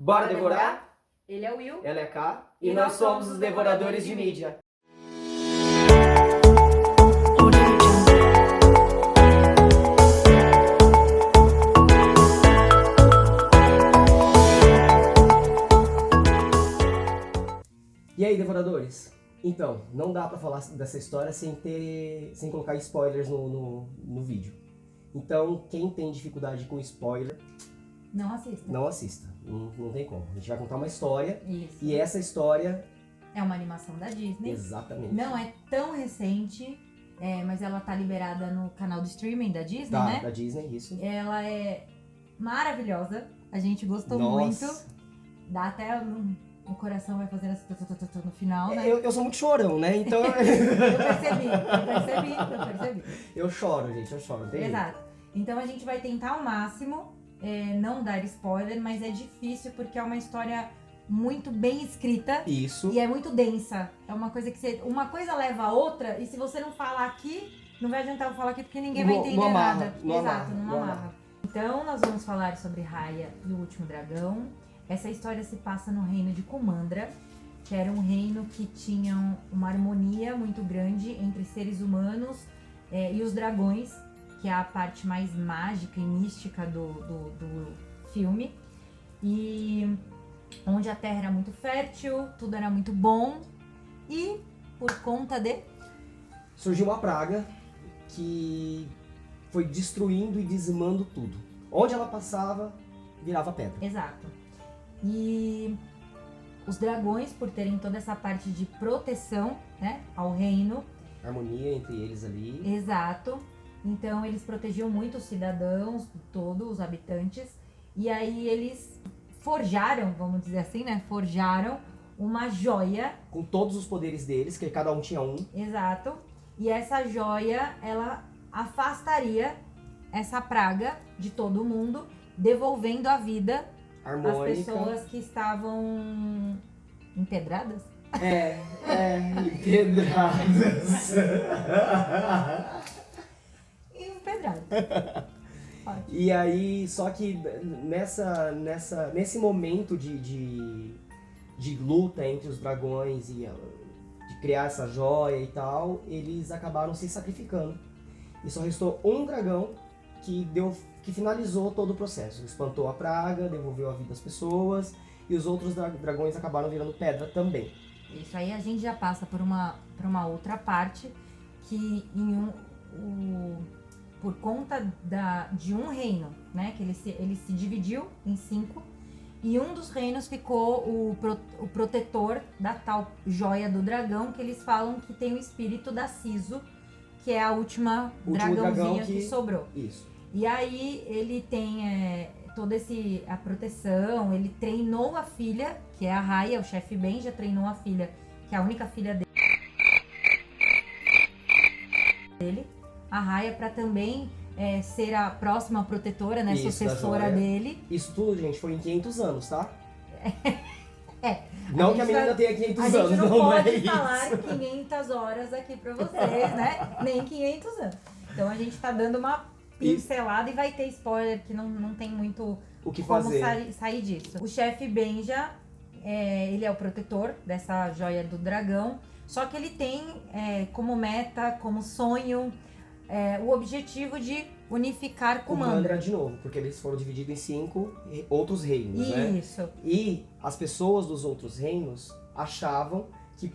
Bora devorar? Ele é o Will. Ela é Ká. E nós somos os Devoradores de Mídia. E aí, Devoradores? Então, não dá pra falar dessa história sem colocar spoilers no vídeo. Então, quem tem dificuldade com spoiler, Não assista. não assista. Não tem como. A gente vai contar uma história. Isso. E essa história... É uma animação da Disney. Exatamente. Não é tão recente, mas ela tá liberada no canal do streaming da Disney, né? Da Disney, isso. Ela é maravilhosa. A gente gostou Nossa. muito. Dá até... O coração vai fazendo assim no final, né? Eu sou muito chorão, né? Então... Eu percebi. eu choro, gente. Eu choro. Não tem jeito. Exato. Então a gente vai tentar ao máximo não dar spoiler, mas é difícil porque é uma história muito bem escrita. Isso. E é muito densa. É uma coisa que uma coisa leva a outra, e se você não falar aqui, não vai adiantar eu falar aqui porque ninguém vai entender não amarra, nada. não Exato, amarra, não não amarra. amarra. Então nós vamos falar sobre Raya e o Último Dragão. Essa história se passa no reino de Kumandra, que era um reino que tinha uma harmonia muito grande entre seres humanos e os dragões, que é a parte mais mágica e mística do filme. E onde a terra era muito fértil, tudo era muito bom. E por conta de... Surgiu uma praga que foi destruindo e dizimando tudo. Onde ela passava, virava pedra. Exato. E os dragões, por terem toda essa parte de proteção, né, ao reino. Harmonia entre eles ali. Exato. Então eles protegiam muito os cidadãos, todos os habitantes. E aí eles forjaram, vamos dizer assim, né? Forjaram uma joia. Com todos os poderes deles, que cada um tinha um. Exato. E essa joia, ela afastaria essa praga de todo mundo, devolvendo a vida Harmônica. às pessoas que estavam empedradas. Empedradas. Empedradas. E aí, só que nesse momento de luta entre os dragões e de criar essa joia e tal, eles acabaram se sacrificando. E só restou um dragão que finalizou todo o processo. Espantou a praga, devolveu a vida às pessoas, e os outros dragões acabaram virando pedra também. Isso aí a gente já passa por uma outra parte, que por conta de um reino, né, que ele se dividiu em 5, e um dos reinos ficou o protetor da tal joia do dragão, que eles falam que tem o espírito da Siso, que é a última dragãozinha que sobrou. Isso. E aí ele tem toda a proteção, ele treinou a filha, que é a Raya, o chefe Ben já treinou a filha, que é a única filha dele, a Raya, para também ser a próxima protetora, né, Isso, sucessora dele. Isso tudo, gente, foi em 500 anos, tá? A Não que a gente menina tenha 500 A anos, gente não não pode é falar isso. 500 horas aqui pra vocês, né? Nem 500 anos. Então a gente tá dando uma pincelada e vai ter spoiler que não tem muito O que como fazer. sair disso. O chefe Benja, ele é o protetor dessa joia do dragão, só que ele tem como meta, como sonho, o objetivo de unificar Kumandra. De novo, porque eles foram divididos em 5 outros reinos, né? Isso. E as pessoas dos outros reinos achavam que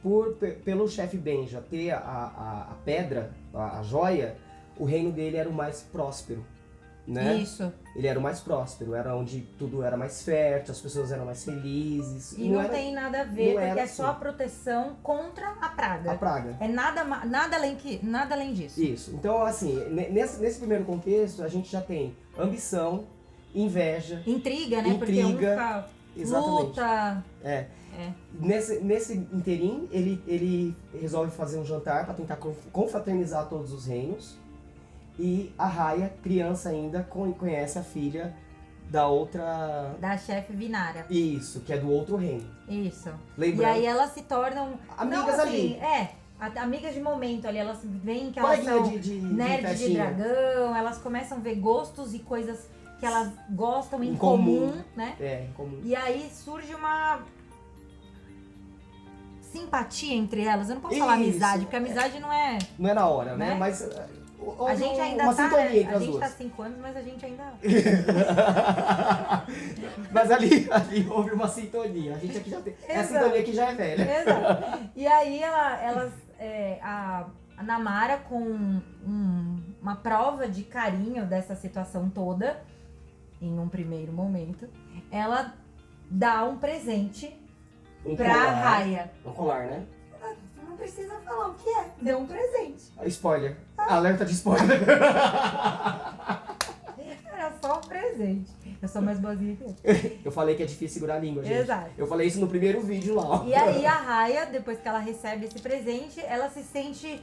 pelo chefe Benja ter a pedra, a joia, o reino dele era o mais próspero, né? Isso. Ele era o mais próspero, era onde tudo era mais fértil, as pessoas eram mais felizes. E não tem nada a ver, porque é só a assim. proteção contra a praga. A praga. É nada além disso. Isso. Então, assim, nesse primeiro contexto, a gente já tem ambição, inveja. Intriga, né? Porque um fica Exatamente. luta. Nesse interim, ele resolve fazer um jantar para tentar confraternizar todos os reinos. E a Raya, criança ainda, conhece a filha da outra... Da chefe Vinara. Isso, que é do outro reino. Isso. Lembrando. E aí elas se tornam... Amigas não, assim, ali. Amigas de momento ali. Elas veem que elas são nerds de dragão. Elas começam a ver gostos e coisas que elas gostam em comum. comum, né? É, em comum. E aí surge uma simpatia entre elas. Eu não posso falar Isso. amizade, porque amizade não é... Não é na hora, né? Né? Mas A gente ainda uma tá, sintonia né? entre A as gente duas. tá 5 anos, mas a gente ainda... Mas ali houve uma sintonia. A gente aqui já tem. É a Exato. sintonia que já é velha. Exato. E aí a Namara, com uma prova de carinho dessa situação toda, em um primeiro momento, ela dá um presente pra Raya. Um colar, né? Não precisa falar o que é, deu um presente. Spoiler. Alerta de spoiler. Era só um presente. Eu sou mais boazinha que ele. Eu falei que é difícil segurar a língua, gente. Exato. Eu falei isso no primeiro vídeo lá, ó. E aí a Raya, depois que ela recebe esse presente, ela se sente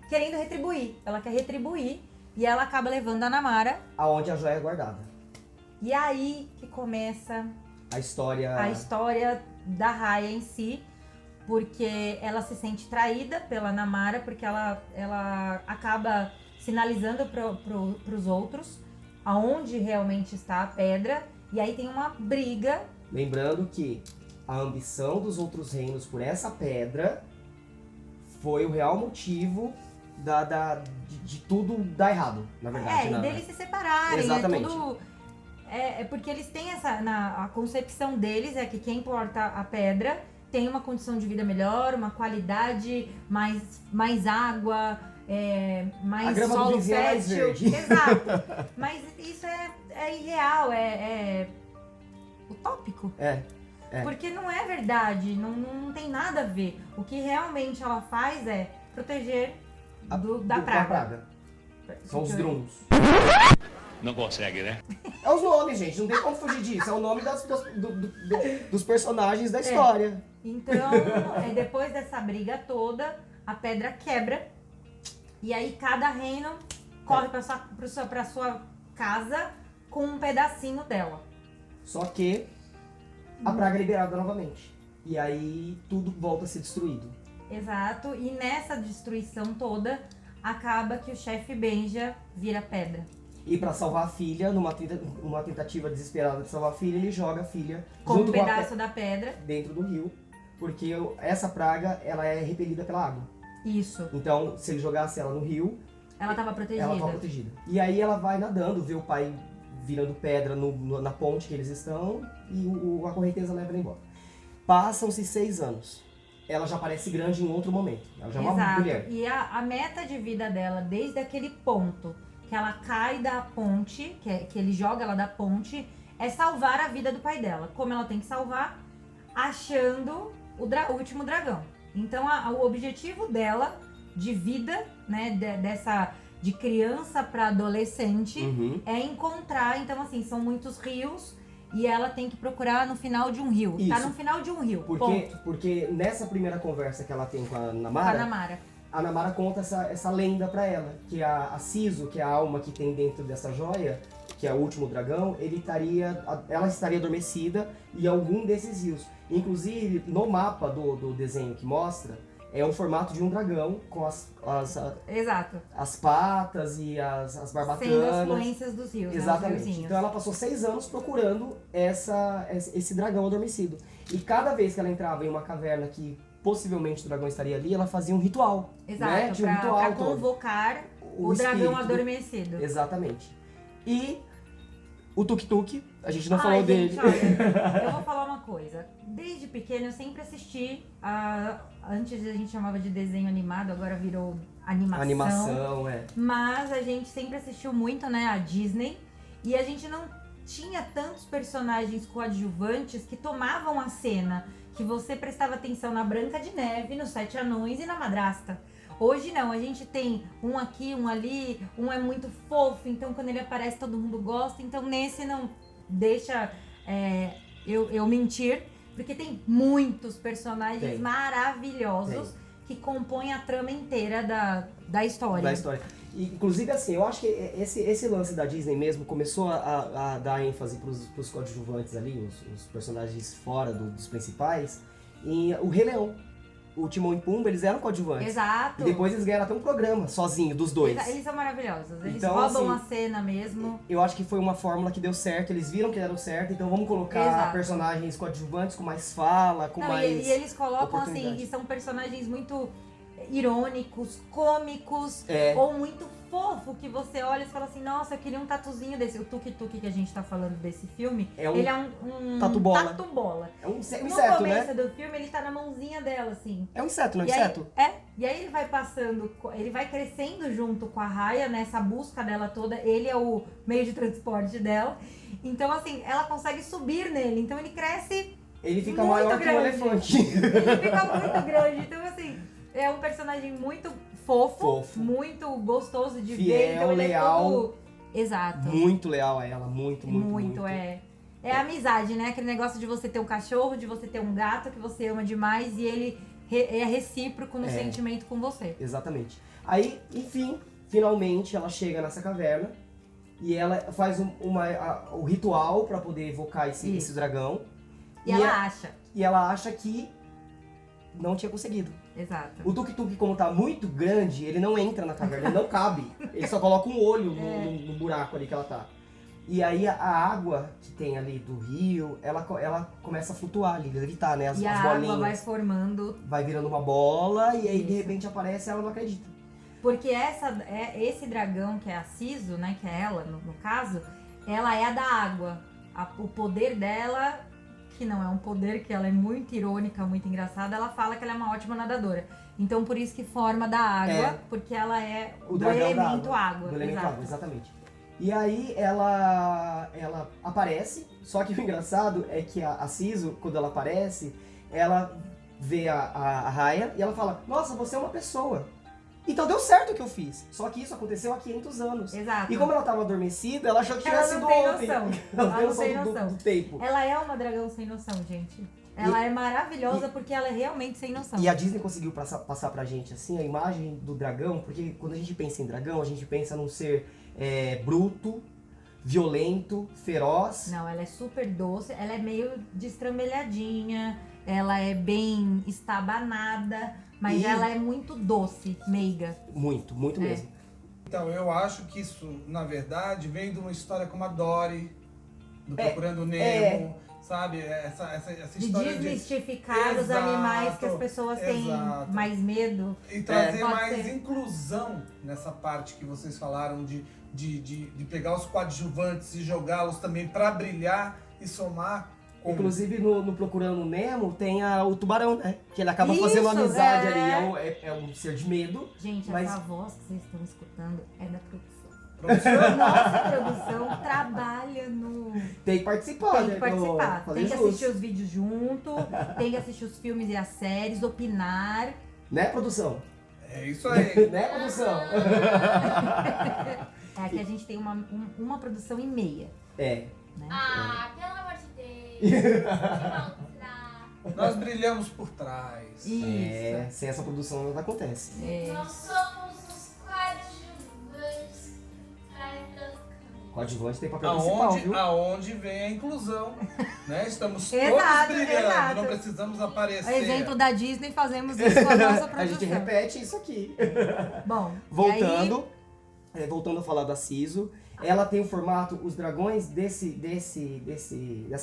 querendo retribuir. Ela quer retribuir e ela acaba levando a Namara. Aonde a joia é guardada. E aí que começa A história... a história da Raya em si, porque ela se sente traída pela Namara, porque ela acaba sinalizando pros outros aonde realmente está a pedra, e aí tem uma briga. Lembrando que a ambição dos outros reinos por essa pedra foi o real motivo de tudo dar errado, na verdade. E deles se separarem. Exatamente. Tudo, porque eles têm a concepção deles é que quem porta a pedra tem uma condição de vida melhor, uma qualidade, mais água, mais a grama solo do vizinho é mais fértil. verde. Exato. Mas isso é irreal, é utópico. É. Porque não é verdade, não tem nada a ver. O que realmente ela faz é proteger da praga. São os Druns. Não consegue, né? É os nomes, gente. Não tem como fugir disso. É o nome dos personagens da história. Então, depois dessa briga toda, a pedra quebra. E aí cada reino corre pra sua casa com um pedacinho dela. Só que a praga é liberada novamente. E aí tudo volta a ser destruído. Exato. E nessa destruição toda, acaba que o chefe Benja vira pedra. E pra salvar a filha, numa tentativa desesperada de salvar a filha, ele joga a filha Com junto um pedaço da pedra. dentro do rio. Porque essa praga, ela é repelida pela água. Isso. Então, se ele jogasse ela no rio, Ela estava protegida. ela estava protegida. E aí ela vai nadando, vê o pai virando pedra na ponte que eles estão e a correnteza leva ela embora. Passam-se 6 anos. Ela já parece grande em outro momento. Ela já é uma mulher. E a meta de vida dela, desde aquele ponto que ela cai da ponte, que ele joga ela da ponte, é salvar a vida do pai dela. Como ela tem que salvar? Achando o último dragão. Então o objetivo dela de vida, né, de criança para adolescente, é encontrar. Então, assim, são muitos rios e ela tem que procurar no final de um rio. Isso. Tá no final de um rio. Porque nessa primeira conversa que ela tem com a Namara, a Namara conta essa lenda pra ela, que a Siso, que é a alma que tem dentro dessa joia, que é o último dragão, ela estaria adormecida em algum desses rios. Inclusive, no mapa do desenho que mostra, é o formato de um dragão com Exato. as patas e as barbatanas. Sendo as fluências dos rios. Exatamente. Né, Então ela passou 6 anos procurando esse dragão adormecido. E cada vez que ela entrava em uma caverna que possivelmente o dragão estaria ali, ela fazia um ritual. Exato, né? Tinha um ritual pra todo. convocar O o dragão espírito. adormecido. Exatamente. E o Tuk-Tuk, a gente não falou dele. Gente, olha, eu vou falar uma coisa. Desde pequena eu sempre assisti antes a gente chamava de desenho animado, agora virou animação. Animação, Mas a gente sempre assistiu muito, né, a Disney. E a gente não tinha tantos personagens coadjuvantes que tomavam a cena. Que você prestava atenção na Branca de Neve, nos 7 Anões e na Madrasta. Hoje não, a gente tem um aqui, um ali, um é muito fofo, então quando ele aparece todo mundo gosta. Então nesse não deixa eu mentir, porque tem muitos personagens maravilhosos que compõem a trama inteira da história. Da história. E, inclusive, assim, eu acho que esse lance da Disney mesmo começou a dar ênfase pros coadjuvantes ali, os personagens fora dos principais, em O Rei Leão. o Timão e Pumba, eles eram coadjuvantes. Exato. E depois eles ganharam até um programa sozinho, dos dois. Eles são maravilhosos. Eles Então, roubam assim, a cena mesmo. Eu acho que foi uma fórmula que deu certo, eles viram que deram certo, então vamos colocar Exato. personagens coadjuvantes com mais fala, com Não, mais... e eles colocam assim, oportunidade. e são personagens muito irônicos, cômicos, É. ou muito fofo, que você olha e fala assim, nossa, eu queria um tatuzinho desse. O Tuk Tuk que a gente tá falando desse filme, É um ele é um tatu-bola. tatu-bola. É um No inseto, começo né? do filme, ele tá na mãozinha dela, assim. É um inseto, não é E aí- inseto? E aí ele vai passando, ele vai crescendo junto com a Raya nessa busca dela toda. Ele é o meio de transporte dela. Então, assim, ela consegue subir nele. Então ele cresce, Ele fica muito maior que um grande. elefante. ele fica muito grande. Então, assim, é um personagem muito fofo. Fofo. Muito gostoso de ver. Fiel, Então ele leal. é todo... Exato. Muito leal a ela, muito. É. É amizade, né? Aquele negócio de você ter um cachorro, de você ter um gato que você ama demais e ele é recíproco no É. sentimento com você. Exatamente. Aí, enfim, finalmente ela chega nessa caverna e ela faz o ritual pra poder evocar esse Isso. dragão. E ela acha. E ela acha que não tinha conseguido. Exato. O tuk-tuk, como tá muito grande, ele não entra na caverna, ele não cabe. Ele só coloca um olho no buraco ali que ela tá. E aí a água que tem ali do rio, ela começa a flutuar ali, levitar, né? As E a bolinhas. água vai formando. Vai virando uma bola e aí de Isso. repente aparece e ela não acredita. Porque esse dragão, que é a Siso, né? Que é ela, no caso, ela é a da água. O poder dela, que não é um poder, que ela é muito irônica, muito engraçada, ela fala que ela é uma ótima nadadora. Então por isso que forma da água, É. porque ela é O do dragão elemento da água. Do elemento Exato. água, exatamente. E aí ela aparece, só que o engraçado é que a Siso, quando ela aparece, ela vê a Raya e ela fala, nossa, você é uma pessoa. Então deu certo o que eu fiz. Só que isso aconteceu há 500 anos. Exato. E como ela tava adormecida, ela achou que Ela tivesse não sido tem ontem. noção. Ela Ela não não tem tem noção noção. do tempo. Ela é uma dragão sem noção, gente. Ela é maravilhosa porque ela é realmente sem noção. E a Disney conseguiu passar pra gente, assim, a imagem do dragão, porque quando a gente pensa em dragão, a gente pensa num ser bruto, violento, feroz. Não, ela é super doce, ela é meio destrambelhadinha, ela é bem estabanada, mas E- ela é muito doce, meiga. Muito, muito É. mesmo. Então, eu acho que isso, na verdade, vem de uma história como a Dory, do Procurando Nemo, sabe? Essa De história desmistificar os Exato, animais que as pessoas têm exato. mais medo. E trazer pode mais ser. inclusão nessa parte que vocês falaram de pegar os coadjuvantes e jogá-los também para brilhar e somar. Com... Inclusive no Procurando Nemo tem o tubarão, né? Que ele acaba Isso, fazendo amizade é. ali. É um ser de medo. Gente, Mas- essa voz que vocês estão escutando é da produção. Professor, Nossa produção trabalha no... Tem que participar, Tem né? que participar, Fazer tem que jus. assistir os vídeos junto, tem que assistir os filmes e as séries, opinar. Né, produção? é isso aí. Né, produção? É que a gente tem uma produção e meia, É. né? Ah, pelo amor de Deus. Que maldade. Nós brilhamos por trás. É, sem essa produção nada acontece. É. Nós somos os coadjuvantes atrás das câmeras. Coadjuvante tem papel principal, viu? Aonde vem a inclusão, né? Estamos todos Exato, brilhando, exato. não precisamos aparecer. Exemplo da Disney, fazemos isso com a nossa produção. A gente repete isso aqui. Bom, Voltando, voltando a falar da Siso, ela tem o formato, os dragões dessa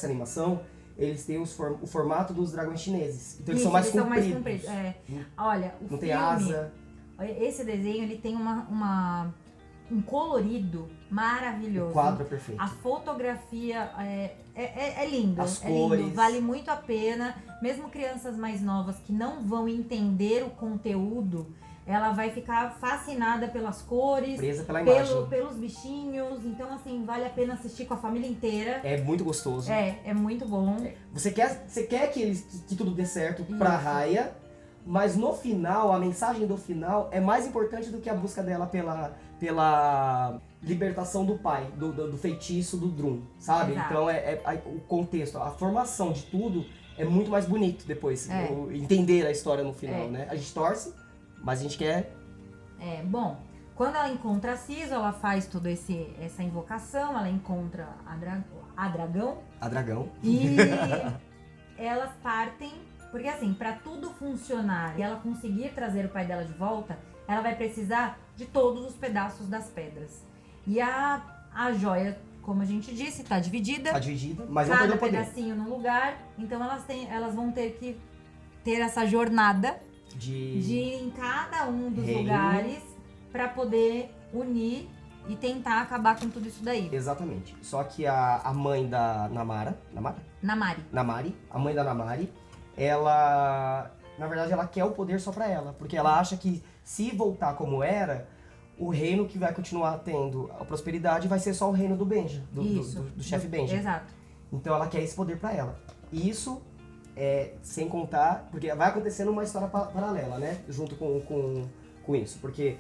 animação, eles têm o formato dos dragões chineses. Então eles são mais compridos. É. Olha, o Não tem filme, asa. esse desenho, ele tem um colorido maravilhoso. O quadro é perfeito. A fotografia é lindo, As é lindo, cores. vale muito a pena. Mesmo crianças mais novas que não vão entender o conteúdo, ela vai ficar fascinada pelas cores, Presa pela imagem. pelos bichinhos. Então, assim, vale a pena assistir com a família inteira. É muito gostoso. É muito bom. Você quer que tudo dê certo pra Isso. Raya, mas no final, a mensagem do final é mais importante do que a busca dela pela libertação do pai, do feitiço do Drum, sabe? Exato. Então o contexto, a formação de tudo é muito mais bonito depois, É. entender a história no final, É. né? A gente torce, mas a gente quer... Bom, quando ela encontra a Siso, ela faz toda essa invocação, ela encontra a dragão A dragão. e elas partem Porque assim, pra tudo funcionar e ela conseguir trazer o pai dela de volta, ela vai precisar de todos os pedaços das pedras. E a joia, como a gente disse, tá dividida. Tá dividida, mas não perdeu Cada o poder. pedacinho num lugar. Então elas vão ter que ter essa jornada de ir em cada um dos Reino. lugares pra poder unir e tentar acabar com tudo isso daí. Exatamente. Só que a mãe da Namari, a mãe da Namari, ela, na verdade, ela quer o poder só pra ela, porque ela acha que se voltar como era, o reino que vai continuar tendo a prosperidade vai ser só o reino do Benja, do chefe Benja. Exato. Então ela quer esse poder pra ela. E isso é sem contar, porque vai acontecendo uma história paralela, né? Junto com isso, porque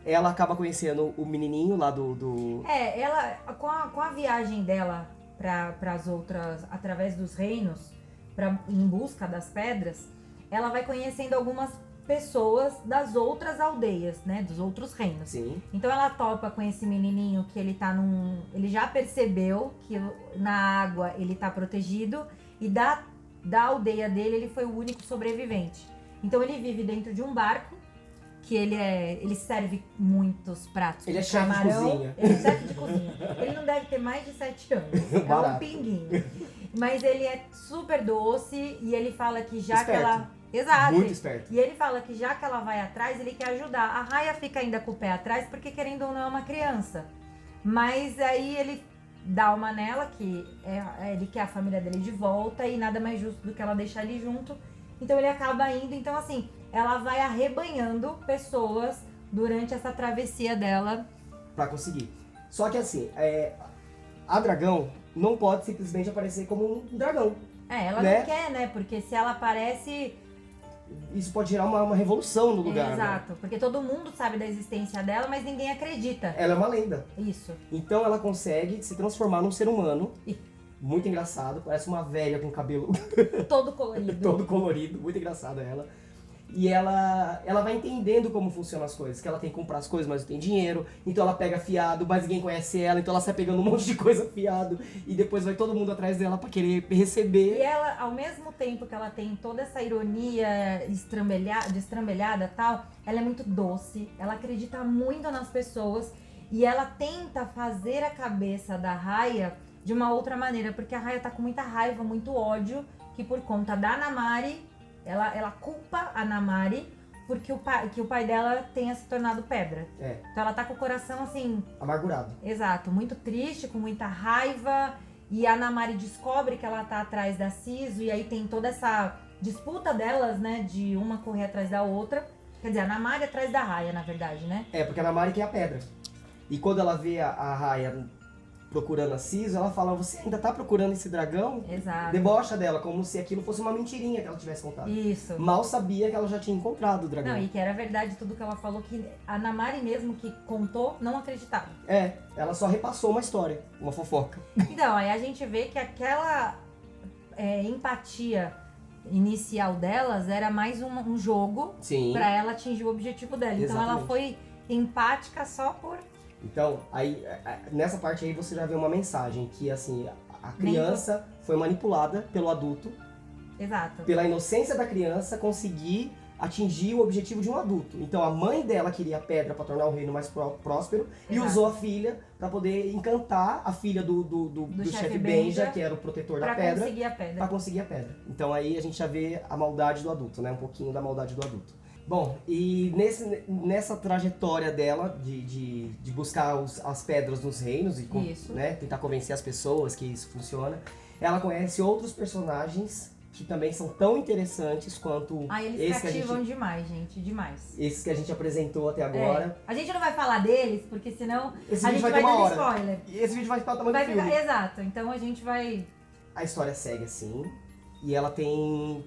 ela acaba conhecendo o menininho lá do... Ela, com a viagem dela para as outras, através dos reinos, em busca das pedras, ela vai conhecendo algumas pessoas das outras aldeias, né? Dos outros reinos. Sim. Então ela topa com esse menininho que ele tá ele já percebeu que na água ele tá protegido e da aldeia dele ele foi o único sobrevivente. Então ele vive dentro de um barco que ele serve muitos pratos. Ele é de chefe de camarão. cozinha. Ele é chefe de cozinha. Ele não deve ter mais de 7 anos. É um Barato. pinguinho. Mas ele é super doce e ele fala que já que Esperto. ela... Exato. Muito esperto. E ele fala que já que ela vai atrás, ele quer ajudar. A Raya fica ainda com o pé atrás, porque querendo ou não é uma criança. Mas aí ele dá uma nela, que ele quer a família dele de volta e nada mais justo do que ela deixar ele junto. Então ele acaba indo. Então assim, ela vai arrebanhando pessoas durante essa travessia dela. Pra conseguir. Só que assim, a dragão não pode simplesmente aparecer como um dragão. Ela Né? não quer, né? Porque se ela aparece... Isso pode gerar uma revolução no lugar. Né? Exato. Porque todo mundo sabe da existência dela, mas ninguém acredita. Ela é uma lenda. Isso. Então ela consegue se transformar num ser humano. Ih. Muito engraçado. Parece uma velha com cabelo Todo colorido. todo colorido. Muito engraçada ela. E ela vai entendendo como funcionam as coisas. Que ela tem que comprar as coisas, mas não tem dinheiro. Então ela pega fiado, mas ninguém conhece ela. Então ela sai pegando um monte de coisa fiado. E depois vai todo mundo atrás dela pra querer receber. E ela, ao mesmo tempo que ela tem toda essa ironia destrambelhada e tal, ela é muito doce. Ela acredita muito nas pessoas. E ela tenta fazer a cabeça da Raya de uma outra maneira. Porque a Raya tá com muita raiva, muito ódio. Que por conta da Namari... Ela culpa a Namari porque o pai dela tenha se tornado pedra. Então ela tá com o coração assim... Amargurado. Exato, muito triste, com muita raiva. E a Namari descobre que ela tá atrás da Siso. E aí tem toda essa disputa delas, né? De uma correr atrás da outra. Quer dizer, a Namari atrás da Raya, na verdade, né? Porque a Namari quer a pedra. E quando ela vê a Raya procurando a Siso, ela fala, você ainda tá procurando esse dragão? Exato. Debocha dela, como se aquilo fosse uma mentirinha que ela tivesse contado. Isso. Mal sabia que ela já tinha encontrado o dragão. Não, e que era verdade tudo que ela falou, que a Namari mesmo que contou, não acreditava. Ela só repassou uma história, uma fofoca. Então, aí a gente vê que aquela empatia inicial delas era mais um jogo Sim. pra ela atingir o objetivo dela. Então ela Exatamente. foi empática só por... Então, aí, nessa parte aí você já vê uma mensagem que, assim, a criança foi manipulada pelo adulto, Exato. pela inocência da criança, conseguir atingir o objetivo de um adulto. Então, a mãe dela queria a pedra para tornar o reino mais próspero e Exato. usou a filha para poder encantar a filha do chefe Benja, que era o protetor da Pra pedra, conseguir a pedra. para conseguir a pedra. Então, aí a gente já vê a maldade do adulto, né? Um pouquinho da maldade do adulto. Bom, e nessa trajetória dela de buscar as pedras nos reinos e Isso. né, tentar convencer as pessoas que isso funciona, ela conhece outros personagens que também são tão interessantes quanto Eles esse cativam demais, gente, demais. esses que a gente apresentou até agora. A gente não vai falar deles, porque senão Esse a vídeo gente vai ter vai uma dando hora. spoiler. E esse vídeo vai ficar o tamanho Vai do filme. ficar... Exato, então a gente vai... A história segue assim, e ela tem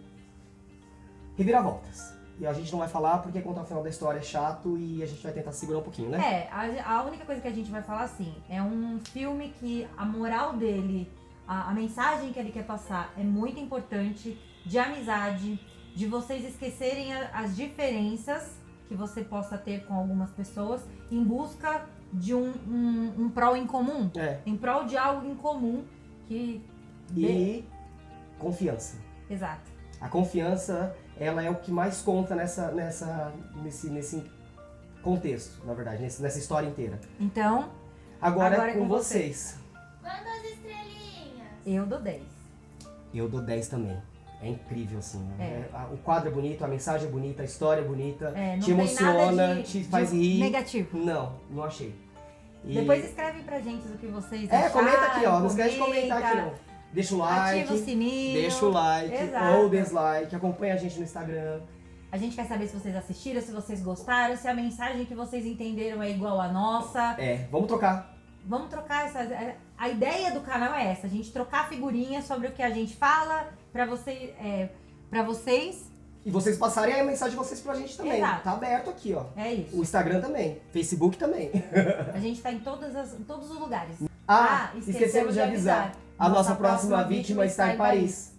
reviravoltas. E a gente não vai falar porque contar o final da história é chato e a gente vai tentar segurar um pouquinho, né? A única coisa que a gente vai falar assim, é um filme que a moral dele, a mensagem que ele quer passar é muito importante, de amizade, de vocês esquecerem as diferenças que você possa ter com algumas pessoas em busca de um prol em comum, em prol de algo em comum que... E confiança. Exato. A confiança, ela é o que mais conta nesse contexto, na verdade, nessa história inteira. Então, Agora é com vocês. Quantas estrelinhas? eu dou 10. Eu dou 10 também. É incrível, assim. É. O quadro é bonito, a mensagem é bonita, a história é bonita, É, não te tem emociona, nada te faz de rir. negativo. Não achei. E- Depois escrevem pra gente o que vocês acharam. comenta aqui, ó. Não esquece de comentar aqui, não. Deixa o like. Ativa o sininho. Deixa o like Exato. ou dislike. Acompanha a gente no Instagram. A gente quer saber se vocês assistiram, se vocês gostaram, se a mensagem que vocês entenderam é igual à nossa. Vamos trocar. Vamos trocar essa. A ideia do canal é essa, a gente trocar figurinhas sobre o que a gente fala pra vocês. E vocês passarem a mensagem de vocês pra gente também. Exato. Tá aberto aqui, ó. É isso. O Instagram também. Facebook também. A gente tá em todos os lugares. Esquecemos de avisar. A nossa próxima vítima está em Paris.